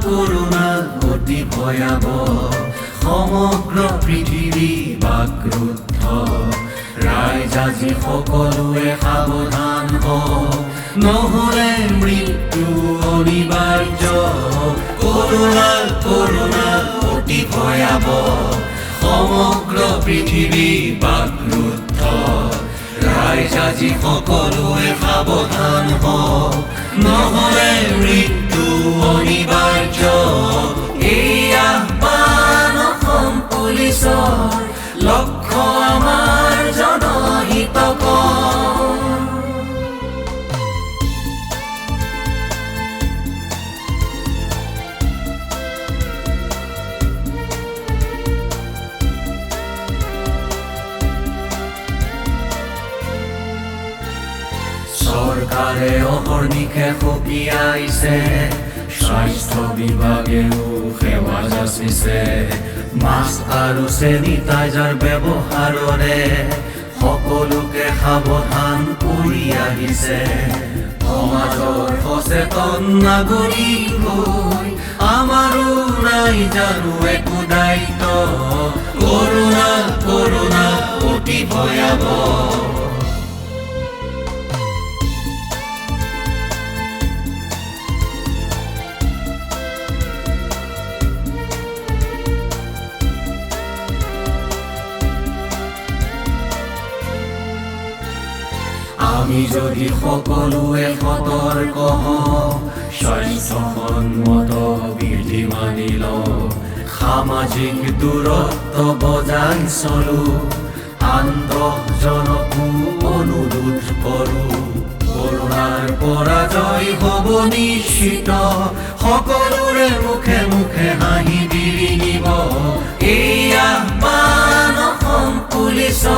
Corona অতি ভয়াৱহ, সমগ্ৰ পৃথিৱী বাকৰুদ্ধ। ৰাইজ আজি সকলোৱে সাৱধান হওক, নহ'লে মৃত্যু অনিবাৰ্য। কৰোণা অতি ভয়াৱহ, সমগ্ৰ পৃথিৱী বাকৰুদ্ধ। ৰাইজ আজি সকলোৱে সাৱধান হওক, নহ'লে মৃত্যু অনিবাৰ্য। এই আহ্বান অসম পুলিচৰ, লক্ষ্য আমাৰ জনহিতকৰ। চৰকাৰে অহৰ্নিশে সকীয়াইছে, স্বাস্থ্য বিভাগেও সেৱা যাচিছে। মাস্ক আৰু চেনিটাইজাৰ ব্যৱহাৰেৰে সকলোকে সাৱধান কৰি আহিছে। সমাজৰ সচেতন নাগৰিক হৈ আমাৰো নাই জানো একো দায়িত্ব। কৰোণা অতি ভয়াৱহ। আমি যদি সকলোৱে সতৰ্ক হওঁ, স্বাস্থ্যসন্মত বিধি মানি লওঁ, সামাজিক দূৰত্ব বজাই চলো, আন্তঃজনকো অনুৰোধ কৰোঁ। কৰোণাৰ পৰাজয় হ'ব নিশ্চিত, সকলোৰে মুখে মুখে হাঁহি বিৰিঙিব। এই আহ্বান অসম পুলিচৰ।